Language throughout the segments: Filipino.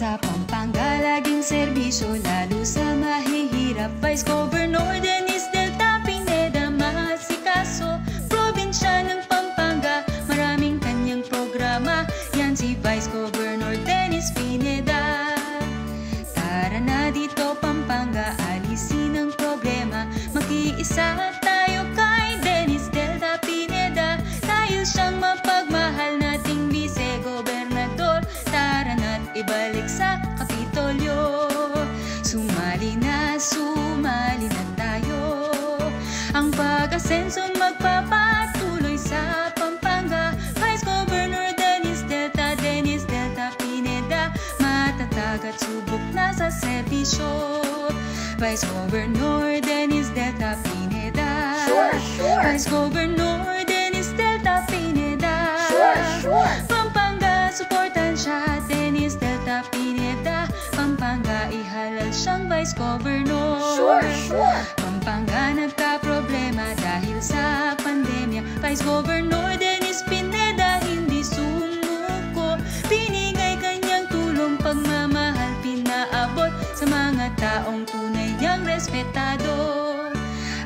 Sa Pampanga, laging serbisyo, lalo sa mahihirap. Vice Governor Dennis Delta Pineda, maasikaso. Probinsya ng Pampanga, maraming kanyang programa. Yan si Vice Governor Dennis Pineda. Tara na dito Pampanga, alisin ang problema. Makiisa tayo kay Dennis Delta Pineda. Dahil siyang mapagmahal nating vice-gobernador. Tara na't ibalik sa Kapitolyo. Sumali na tayo. Ang pag-asenso magpapatuloy sa Pampanga. Vice Governor Dennis Delta Pineda, matatag at subok na sa serbisyo. Vice Governor Dennis Delta Pineda. Vice Governor Dennis Delta Pineda. Pampanga, suportan siya, Dennis Delta Pineda. Pampanga, ihalal siyang Vice Governor. Pampanga, nagka-problema dahil sa pandemya. Vice Governor Dennis Pineda, hindi sumuko. Binigay kanyang tulong, pagmamahal, pinaabot sa mga taong tunay niyang respetado.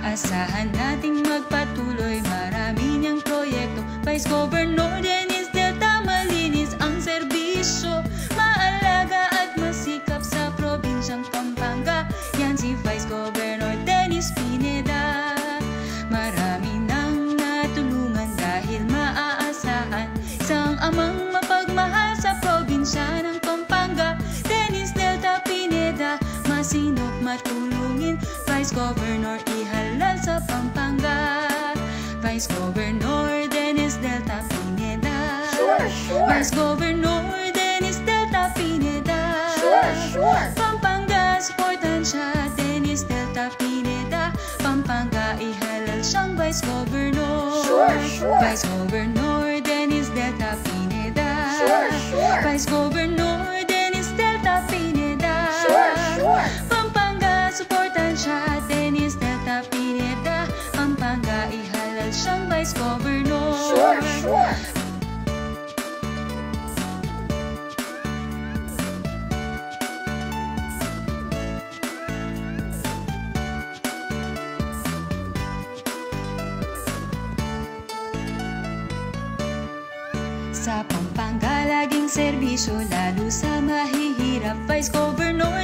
Asahan nating magpatuloy, marami niyang proyekto. Vice Governor Dennis Delta, malinis ang serbisyo. Maalaga at masikap sa probinsyang Pampanga. Yan si Vice Governor Dennis Pineda. Marami nang natulungan dahil maaasahan. Isang amang mapagmahal sa probinsya ng Pampanga. Dennis Delta Pineda, masinop matulungin. Vice Governor, ihalal sa Pampanga. Vice Governor Dennis Delta Pineda. Vice Governor Dennis Delta Pineda. Pampanga, suportan siya, Dennis Delta Pineda. Pampanga, ihalal siyang Vice Governor. Vice Governor Dennis Delta Pineda. Vice Governor Dennis Delta Pineda. Pampanga, suportan siya, Dennis Delta Pineda. Pampanga, ihalal siyang Vice Governor. Sa Pampanga, laging serbisyo, lalo sa mahihirap. Vice Governor